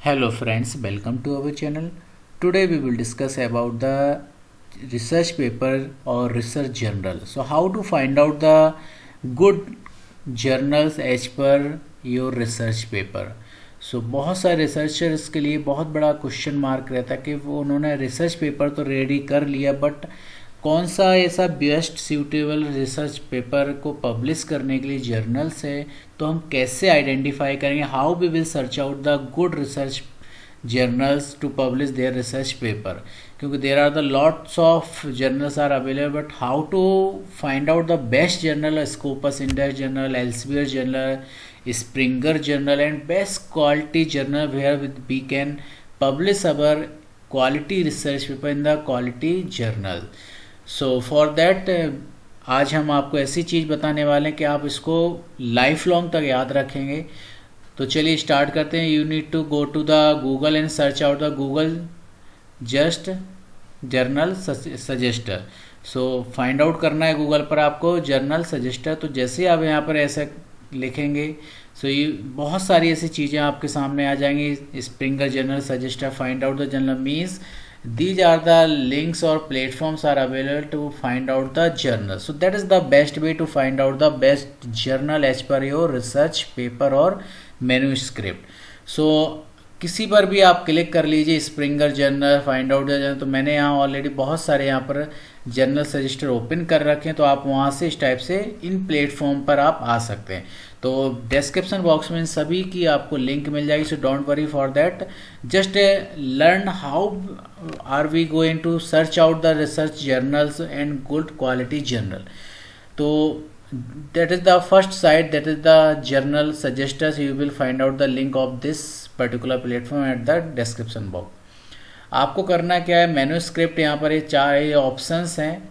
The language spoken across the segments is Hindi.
Hello friends, welcome to our channel. Today we will discuss about the research paper or research journal. So how to find out the good journals as per your research paper. So बहुत सारे रिसर्चर्स के लिए बहुत बड़ा क्वेश्चन मार्क रहता है कि वो उन्होंने रिसर्च पेपर तो रेडी कर लिया बट कौन सा ऐसा बेस्ट सूटेबल रिसर्च पेपर को पब्लिश करने के लिए जर्नल्स है, तो हम कैसे आइडेंटिफाई करेंगे, how we will search out the good research journals to publish their research paper. क्योंकि there are the lots of journals are available but how to find out the best journal, Scopus index journal, Elsevier journal, Springer journal and best quality journal where we can publish our quality research paper in the quality journal. So for that आज हम आपको ऐसी चीज़ बताने वाले हैं कि आप इसको लाइफ लॉन्ग तक याद रखेंगे. तो चलिए स्टार्ट करते हैं. You need to go to the Google and search out the Google just journal suggester. So find out करना है गूगल पर आपको जर्नल सजेस्टर. तो जैसे आप यहाँ पर ऐसा लिखेंगे सो ये बहुत सारी ऐसी चीज़ें आपके सामने आ जाएंगी. Springer journal suggester, find out the journal means these are the links or platforms are available to find out the journal. So that is the best way to find out the best journal as per your research paper or manuscript. So किसी पर भी आप क्लिक कर लीजिए Springer journal, find out the journal. तो मैंने यहाँ ऑलरेडी बहुत सारे यहाँ पर जर्नल सजेस्टर ओपन कर रखे हैं, तो आप वहाँ से इस टाइप से इन प्लेटफॉर्म पर आप आ सकते हैं. तो डिस्क्रिप्शन बॉक्स में सभी की आपको लिंक मिल जाएगी. So don't worry for that, just learn how are we going to search out the research journals and good quality journal. तो that is the first site, that is the journal suggesters. You will find out the link of this particular platform at the description box. आपको करना क्या है, मैन्युस्क्रिप्ट यहाँ पर ये चार ऑप्शंस हैं.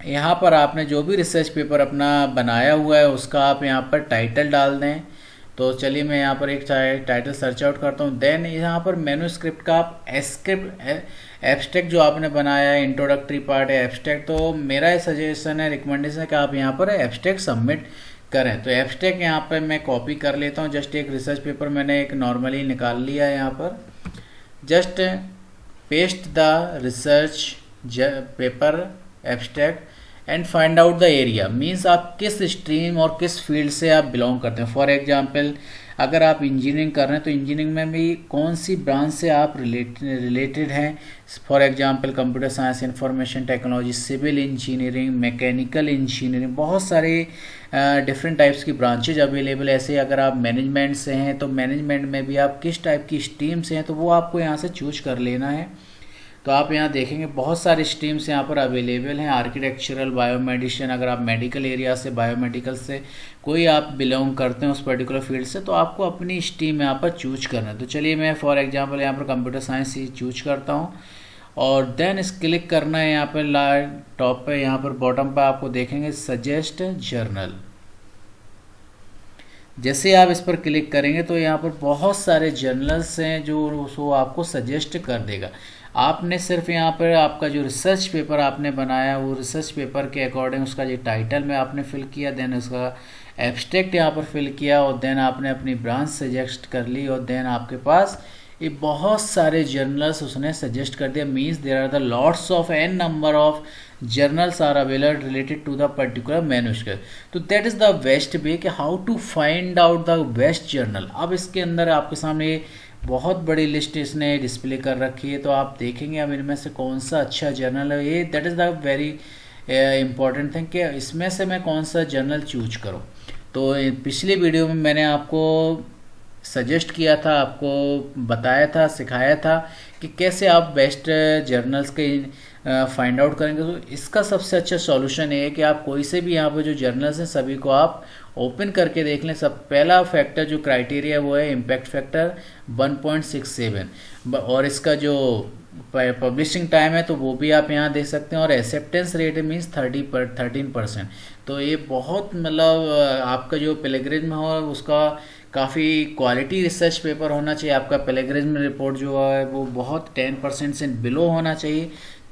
यहाँ पर आपने जो भी रिसर्च पेपर अपना बनाया हुआ है उसका आप यहाँ पर टाइटल डाल दें. तो चलिए मैं यहाँ पर एक टाइटल सर्च आउट करता हूँ. देन यहाँ पर मैन्युस्क्रिप्ट का आप एब्स्ट्रैक्ट जो आपने बनाया है, इंट्रोडक्टरी पार्ट है एब्स्ट्रैक्ट, तो मेरा सजेशन है, रिकमेंडेशन है कि आप यहाँ पर एब्स्ट्रैक्ट सबमिट करें. तो एब्स्ट्रैक्ट यहाँ पर मैं कॉपी कर लेता हूँ. जस्ट एक रिसर्च पेपर मैंने एक नॉर्मली निकाल लिया है. यहाँ पर just paste the research paper abstract and find out the area. Means आप किस स्ट्रीम और किस फील्ड से आप बिलोंग करते हैं. फॉर एग्जांपल अगर आप इंजीनियरिंग कर रहे हैं तो इंजीनियरिंग में भी कौन सी ब्रांच से आप रिलेटेड हैं. For example computer science, information technology, civil engineering, mechanical engineering, बहुत सारे डिफरेंट टाइप्स की ब्रांचेज अवेलेबल. ऐसे अगर आप मैनेजमेंट से हैं तो मैनेजमेंट में भी आप किस टाइप की स्ट्रीम से हैं तो वो आपको यहाँ से चूज कर लेना है. तो आप यहाँ देखेंगे बहुत सारे स्ट्रीम्स यहाँ पर अवेलेबल हैं. आर्किटेक्चरल, बायोमेडिसिन, अगर आप मेडिकल एरिया से, बायोमेडिकल से कोई आप बिलोंग करते हैं उस पर्टिकुलर फील्ड से, तो आपको अपनी स्ट्रीम यहाँ पर चूज करना है. तो चलिए मैं फॉर एग्जांपल यहाँ पर कंप्यूटर साइंस ही चूज करता हूँ और देन इस क्लिक करना है. यहाँ पर टॉप पे, यहाँ पर बॉटम पर आपको देखेंगे सजेस्ट जर्नल. जैसे आप इस पर क्लिक करेंगे तो यहाँ पर बहुत सारे जर्नल्स हैं जो वो आपको सजेस्ट कर देगा. आपने सिर्फ यहाँ पर आपका जो रिसर्च पेपर आपने बनाया वो रिसर्च पेपर के अकॉर्डिंग उसका जो टाइटल में आपने फिल किया, देन उसका एब्स्ट्रैक्ट यहाँ पर फिल किया और देन आपने अपनी ब्रांच सजेस्ट कर ली और देन आपके पास ये बहुत सारे जर्नल्स उसने सजेस्ट कर दिया. Means there are the lots of an number of journals are available related to the particular manuscript. तो that is the best way कि how to find out the best journal. अब इसके अंदर आपके सामने बहुत बड़ी लिस्ट इसने डिस्प्ले कर रखी है, तो आप देखेंगे अब इनमें से कौन सा अच्छा जर्नल है. ये that is the very important thing कि इसमें से मैं कौन सा जर्नल चूज करूँ. तो पिछले वीडियो में मैंने आपको सजेस्ट किया था, आपको बताया था, सिखाया था कि कैसे आप बेस्ट जर्नल्स के फाइंड आउट करेंगे. तो इसका सबसे अच्छा सॉल्यूशन ये है कि आप कोई से भी यहाँ पर जो जर्नल्स हैं सभी को आप ओपन करके देख लें. सब पहला फैक्टर जो क्राइटेरिया वो है इम्पैक्ट फैक्टर 1.67 और इसका जो पब्लिशिंग टाइम है तो वो भी आप यहाँ देख सकते हैं और एक्सेप्टेंस रेट मीन्स 13%. तो ये बहुत मतलब आपका जो प्लेगरिज्म हो उसका काफ़ी क्वालिटी रिसर्च पेपर होना चाहिए. आपका प्लेगरिज्म रिपोर्ट जो है वो बहुत 10% से बिलो होना चाहिए,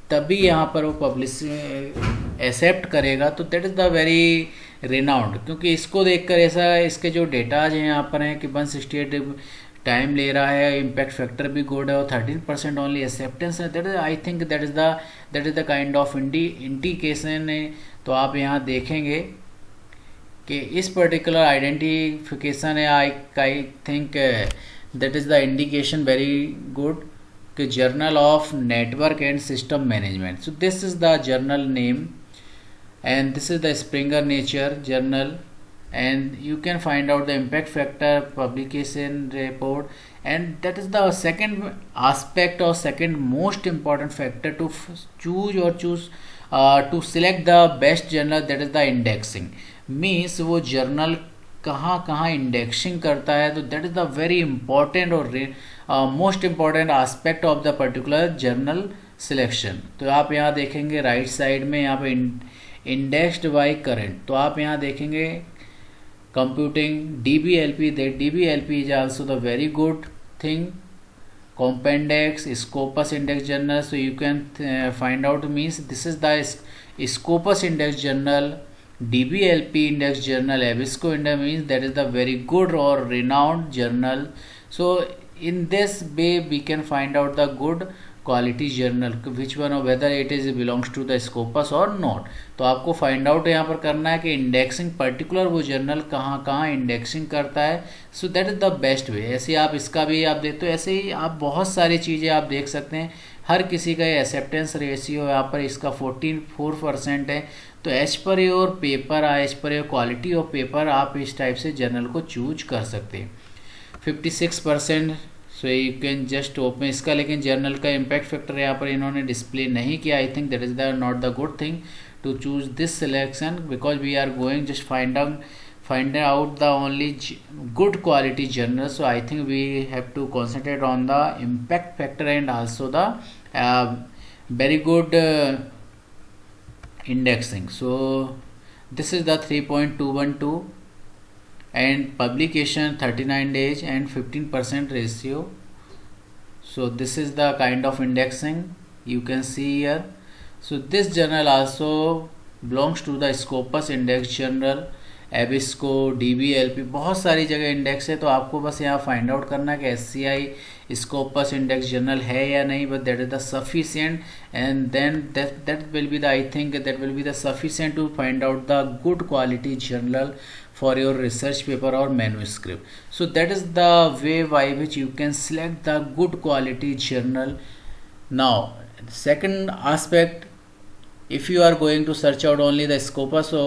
तभी यहाँ पर वो पब्लिश एक्सेप्ट करेगा. तो that is the very renowned, क्योंकि इसको देखकर ऐसा इसके जो डेटाज हैं यहाँ पर हैं कि 168 टाइम ले रहा है, इम्पैक्ट फैक्टर भी गुड है और 13% ओनली एक्सेप्टेंस है, that is I think that is the kind of indication है। तो आप यहाँ देखेंगे कि इस पर्टिकुलर आइडेंटिफिकेशन है, I think that is the indication very good कि journal of network and system management. So this is the journal name and this is the Springer Nature journal, and you can find out the impact factor publication report, and that is the second aspect or second most important factor to choose to select the best journal, that is the indexing। means वो journal कहाँ कहाँ इंडेक्सिंग करता है, तो that is the very important और most important aspect of the particular journal selection. तो आप यहाँ देखेंगे राइट साइड में यहाँ पे इंडेक्स्ड बाय करंट, तो आप यहाँ देखेंगे computing DBLP, that DBLP is also the very good thing, Compendex, Scopus Index Journal, so you can find out, means this is the Scopus Index Journal, DBLP Index Journal, Avisco Index, means that is the very good or renowned journal। So in this way we can find out the good quality journal, which one or whether it is belongs to the Scopus or not। तो आपको फाइंड आउट यहाँ पर करना है कि इंडेक्सिंग पर्टिकुलर वो जर्नल कहाँ कहाँ इंडेक्सिंग करता है। So that is the best way. ऐसे आप इसका भी आप देखते हो, ऐसे ही आप बहुत सारी चीज़ें आप देख सकते हैं। हर किसी का एक्सेप्टेंस रेशियो यहाँ पर इसका 44% है। तो as per your paper, as per your quality of paper आप इस टाइप से जर्नल को चूज कर सकते हैं। 56%, सो यू कैन जस्ट ओपन इसका, लेकिन जर्नल का इम्पैक्ट फैक्टर यहाँ पर इन्होंने डिस्प्ले नहीं किया। I think that is the not the good thing to choose this selection, because we are going just find out the only good quality journal। So I think we have to concentrate on the impact factor and also the very good indexing। So this is the 3.212 and publication 39 days and 15% ratio। So this is the kind of indexing you can see here। So this journal also belongs to the Scopus Index Journal, एबिस्को, DBLP, बहुत सारी जगह इंडेक्स है। तो आपको बस यहाँ फाइंड आउट करना है कि SCI स्कोपस इंडेक्स जर्नल है या नहीं, but that is the sufficient and then that will be the, I think that will be the sufficient to find out the good quality journal for your research paper और manuscript. So that is the way by which you can select the good quality journal. Now second aspect, if you are going to search out only the Scopus, so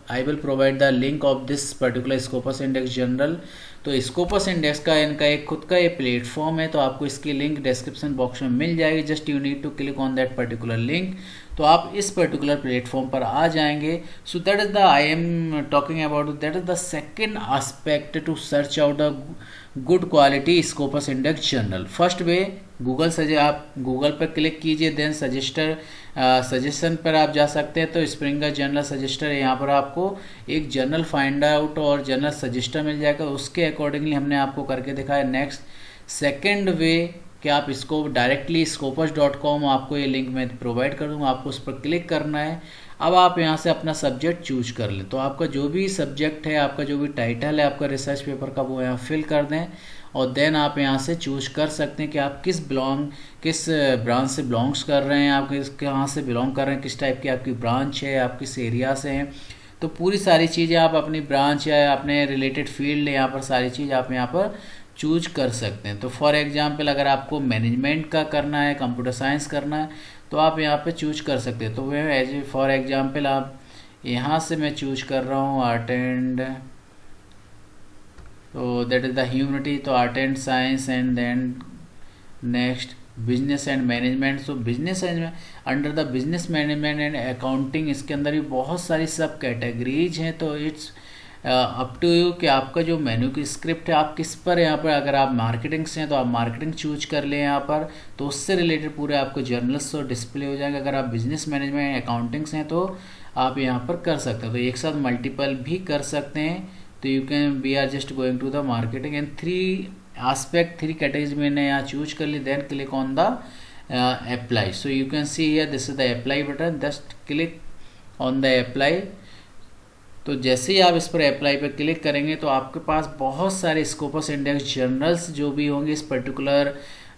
I will provide the link of this particular Scopus Index Journal। तो Scopus Index का इनका एक खुद का ये प्लेटफॉर्म है, तो आपको इसकी लिंक डिस्क्रिप्शन बॉक्स में मिल जाएगी। Just you need to click on that particular link, तो आप इस पर्टिकुलर प्लेटफॉर्म पर आ जाएंगे। So that is the I am talking about, that is the second aspect to search out the good quality Scopus index journal. First way Google आप गूगल पर क्लिक कीजिए, देन सजेशन पर आप जा सकते हैं। तो स्प्रिंगर जर्नल सजेस्टर है, यहाँ पर आपको एक जर्नल फाइंड आउट और जर्नल सजेस्टर मिल जाएगा, उसके अकॉर्डिंगली हमने आपको करके दिखाया। नेक्स्ट सेकेंड वे कि आप इसको डायरेक्टली scopus.com आपको ये लिंक मैं प्रोवाइड कर दूँगा, आपको उस पर क्लिक करना है। अब आप यहाँ से अपना सब्जेक्ट चूज कर लें, तो आपका जो भी सब्जेक्ट है, आपका जो भी टाइटल है आपका रिसर्च पेपर का, वो यहाँ फिल कर दें और देन आप यहाँ से चूज कर सकते हैं कि आप किस ब्रांच से बिलोंग्स कर रहे हैं, आप कहाँ से बिलोंग कर रहे हैं, किस टाइप की आपकी ब्रांच है, आप किस एरिया से हैं। तो पूरी सारी चीज़ें आप अपनी ब्रांच या अपने रिलेटेड फील्ड यहाँ पर सारी चीज़ आप यहाँ पर चूज कर सकते हैं। तो फॉर एग्जांपल अगर आपको मैनेजमेंट का करना है, कंप्यूटर साइंस करना है, तो आप यहाँ पे चूज कर सकते हैं। तो वह एज फॉर एग्जांपल आप यहाँ से मैं चूज कर रहा हूँ आर्ट एंड, तो दैट इज़ द ह्यूमनिटी, तो art and science and then next business and management. So business and under the business management and accounting, इसके अंदर भी बहुत सारी सब कैटेगरीज हैं। तो इट्स अप टू यू कि आपका जो मेन्यू की स्क्रिप्ट है आप किस पर, यहाँ पर अगर आप मार्केटिंग से हैं तो आप मार्केटिंग चूज कर लें यहाँ पर, तो उससे रिलेटेड पूरे आपको जर्नल्स तो डिस्प्ले हो जाएंगे। अगर आप बिजनेस मैनेजमेंट अकाउंटिंग से हैं तो आप यहाँ पर कर सकते हैं, तो एक साथ मल्टीपल भी कर सकते हैं। तो you can we are just going to the marketing and three categories मैंने यहाँ चूज कर ली, then click on the apply. So you can see here this is the apply button, just click on the apply तो जैसे ही आप इस पर अप्लाई पर क्लिक करेंगे तो आपके पास बहुत सारे स्कोपस इंडेक्स जर्नल्स जो भी होंगे इस पर्टिकुलर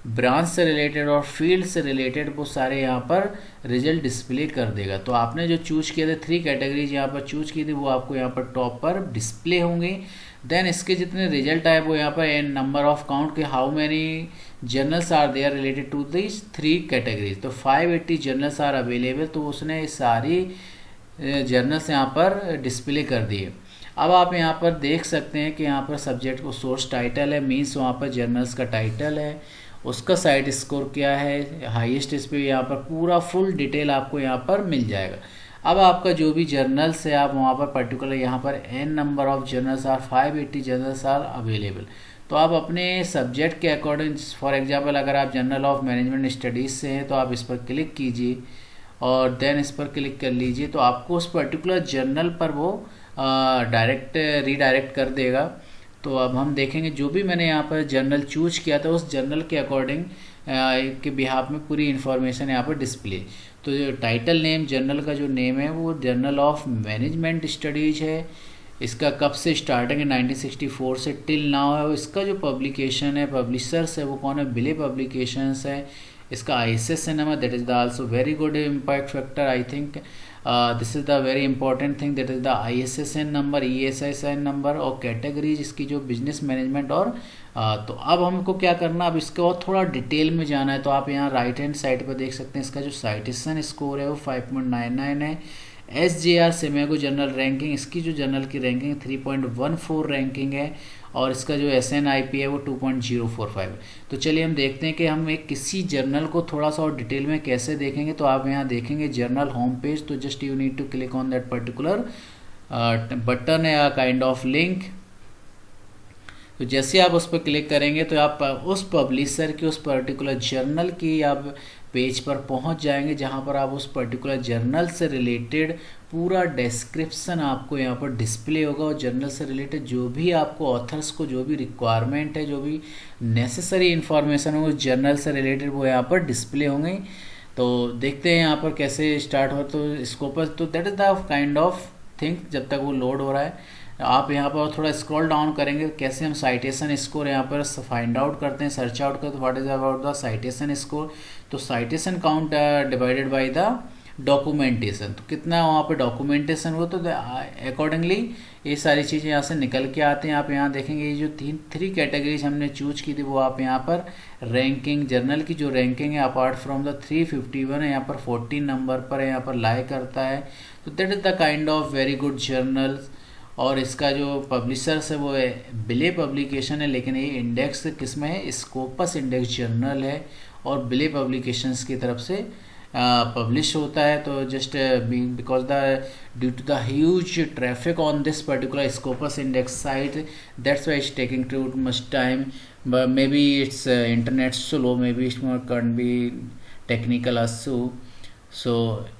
ब्रांच से रिलेटेड और फील्ड से रिलेटेड वो सारे यहाँ पर रिजल्ट डिस्प्ले कर देगा। तो आपने जो चूज किए थे 3 कैटेगरीज यहाँ पर चूज की थी वो आपको यहाँ पर टॉप पर डिस्प्ले होंगे। देन इसके जितने रिजल्ट आए वो यहाँ पर एन नंबर ऑफ काउंट के how many journals are there related to this 3 categories. तो 580 जर्नल्स आर अवेलेबल, तो उसने सारी जर्नल्स यहाँ पर डिस्प्ले कर दिए। अब आप यहाँ पर देख सकते हैं कि यहाँ पर सब्जेक्ट को सोर्स टाइटल है, मीन्स वहाँ पर जर्नल्स का टाइटल है, उसका साइट स्कोर क्या है, हाईएस्ट इस पर यहाँ पर पूरा फुल डिटेल आपको यहाँ पर मिल जाएगा। अब आपका जो भी जर्नल्स है आप वहाँ पर पर्टिकुलर यहाँ पर an number of journals are 580 journals are available. तो आप अपने सब्जेक्ट के अकॉर्डिंग, फॉर एग्जांपल अगर आप जर्नल ऑफ मैनेजमेंट स्टडीज़ से हैं तो आप इस पर क्लिक कीजिए और देन इस पर क्लिक कर लीजिए, तो आपको उस पर्टिकुलर जर्नल पर वो डायरेक्ट रीडायरेक्ट कर देगा। तो अब हम देखेंगे जो भी मैंने यहाँ पर जर्नल चूज किया था उस जर्नल के अकॉर्डिंग के बिहाफ में पूरी इन्फॉर्मेशन यहाँ पर डिस्प्ले। तो जो टाइटल नेम जर्नल का जो नेम है वो जर्नल ऑफ मैनेजमेंट स्टडीज है, इसका कब से स्टार्टिंग है 1964 से टिल नाउ है, इसका जो पब्लिकेशन है पब्लिशर्स है वो कौन है, बिले पब्लिकेशंस है, इसका ISSN number that is the also very good impact factor, I think this is the very important thing that is the ISSN number, ESSN number और कैटेगरीज इसकी जो बिजनेस मैनेजमेंट और तो अब हमको क्या करना, अब इसके और थोड़ा डिटेल में जाना है। तो आप यहाँ राइट हैंड साइड पर देख सकते हैं इसका जो साइटेशन स्कोर है वो 5.99 है। SJR सेमेगो जनरल रैंकिंग, इसकी जो जनरल की रैंकिंग 3.14 रैंकिंग है और इसका जो SNIP है वो 2.045। तो चलिए हम देखते हैं कि हम एक किसी जर्नल को थोड़ा सा और डिटेल में कैसे देखेंगे। तो आप यहाँ देखेंगे जर्नल होम पेज, तो just you need to click on that particular button या काइंड ऑफ लिंक। तो जैसे आप उस पर क्लिक करेंगे तो आप उस पब्लिशर की उस पर्टिकुलर जर्नल की आप पेज पर पहुंच जाएंगे जहां पर आप उस पर्टिकुलर जर्नल से रिलेटेड पूरा डिस्क्रिप्शन आपको यहां पर डिस्प्ले होगा और जर्नल से रिलेटेड जो भी आपको ऑथर्स को जो भी रिक्वायरमेंट है, जो भी नेसेसरी इन्फॉर्मेशन हो उस जर्नल से रिलेटेड वो यहाँ पर डिस्प्ले होंगे। तो देखते हैं यहाँ पर कैसे स्टार्ट हो। तो स्कोपस, तो that is the kind of thing जब तक वो लोड हो रहा है। आप यहाँ पर थोड़ा स्क्रॉल डाउन करेंगे कैसे हम साइटेशन स्कोर यहाँ पर फाइंड आउट करते हैं, सर्च आउट करते हैं what is about the citation score. तो citation count divided by the documentation, तो कितना वहाँ पे डॉक्यूमेंटेशन हो तो अकॉर्डिंगली ये सारी चीज़ें यहाँ से निकल के आते हैं। आप यहाँ देखेंगे ये जो 3 कैटेगरीज हमने चूज की थी वो आप यहाँ पर रैंकिंग, जर्नल की जो रैंकिंग है अपार्ट फ्रॉम द 351 है यहाँ पर 14 नंबर पर यहाँ पर लाई करता है। तो that is the kind of very good journals. और इसका जो पब्लिशर्स है वो है बिले पब्लिकेशन है, लेकिन ये इंडेक्स किस में है, स्कोपस इंडेक्स जर्नल है और बिले पब्लिकेशंस की तरफ से पब्लिश होता है। तो just because the due to the huge traffic on this particular Scopus index site, that's why it's taking too much time, maybe it's internet slow, maybe it's can be technical also. So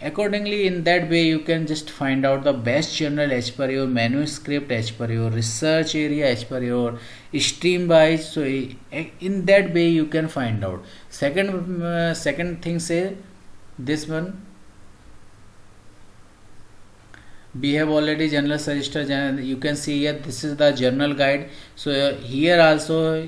accordingly in that way you can just find out the best journal as per your manuscript, as per your research area, as per your stream wise. So in that way you can find out. Second thing say this one, we have already journal register, you can see here this is the journal guide. So here also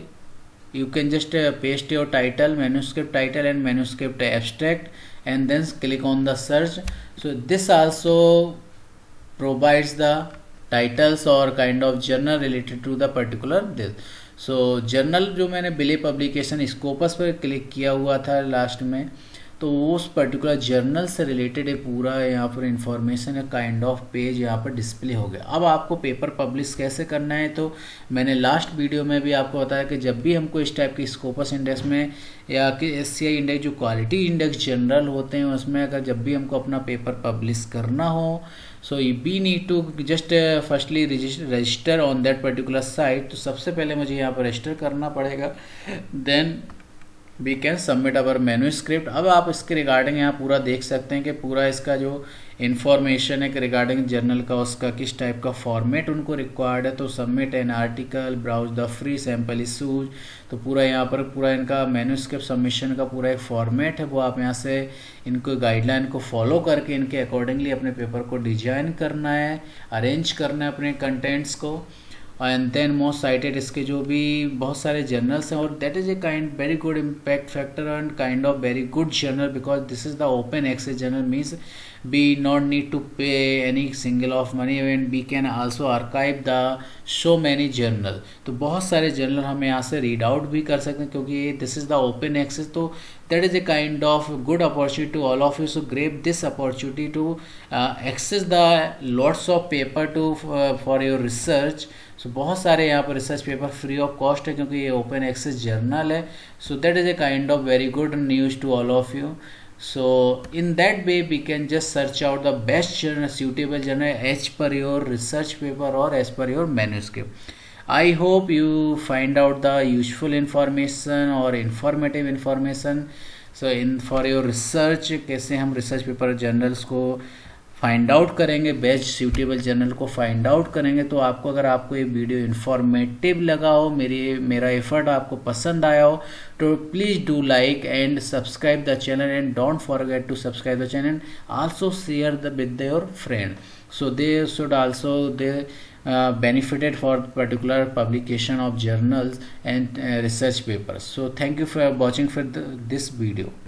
you can just paste your title, manuscript title and manuscript abstract, and then click on the search. So this also provides the titles or kind of journal related to the particular this. So journal जो मैंने बिले पब्लिकेशन स्कोपस पर क्लिक किया हुआ था लास्ट में, तो उस पर्टिकुलर जर्नल से रिलेटेड पूरा यहाँ पर इंफॉर्मेशन है काइंड ऑफ पेज यहाँ पर डिस्प्ले हो गया। अब आपको पेपर पब्लिश कैसे करना है, तो मैंने लास्ट वीडियो में भी आपको बताया कि जब भी हमको इस टाइप की स्कोपस इंडेक्स में या कि SCI इंडेक्स जो क्वालिटी इंडेक्स जनरल होते हैं उसमें अगर जब भी हमको अपना पेपर पब्लिश करना हो, so we need to just firstly register on that particular site. तो सबसे पहले मुझे यहाँ पर रजिस्टर करना पड़ेगा। Then we can submit our manuscript. अब आप इसके रिगार्डिंग यहाँ पूरा देख सकते हैं कि पूरा इसका जो इन्फॉर्मेशन है कि रिगार्डिंग जर्नल का, उसका किस टाइप का फॉर्मेट उनको रिक्वायर्ड है। तो submit an article, browse the free sample issues, तो पूरा यहाँ पर पूरा इनका मैन्यूस्क्रिप्ट सबमिशन का पूरा एक फॉर्मेट है, वो आप यहाँ से इनको गाइडलाइन को फॉलो करके इनके अकॉर्डिंगली अपने पेपर को डिजाइन करना है, अरेंज करना है अपने कंटेंट्स को। एंड देन मोस्ट साइटेड, इसके जो भी बहुत सारे जर्नल्स हैं, और that is a kind very good impact factor and kind of very good journal because this is the open access journal, means we not need to pay any single of money and we can also archive the so many journal। तो बहुत सारे जर्नल हम यहाँ से रीड आउट भी कर सकते हैं क्योंकि this is the open access. तो that is a kind of good opportunity to all of you, so grab this opportunity to access the lots of paper to for your research। सो बहुत सारे यहाँ पर research paper free of cost है क्योंकि ये ओपन एक्सेस जर्नल है। So that is a kind of very good news to all of you. So in that way we can just search out the best journal, suitable journal as per your research paper or as per your manuscript। I hope you find out the useful information or informative information। So in for your research, कैसे हम research paper journals को फाइंड आउट करेंगे, बेस्ट सूटेबल जर्नल को फाइंड आउट करेंगे। तो आपको अगर आपको ये वीडियो इन्फॉर्मेटिव लगा हो, मेरा एफर्ट आपको पसंद आया हो, तो please do like and subscribe the channel and don't forget to subscribe the channel, also share the with your friend, so they should also they benefited for particular publication of journals and research papers। So thank you for watching for this video।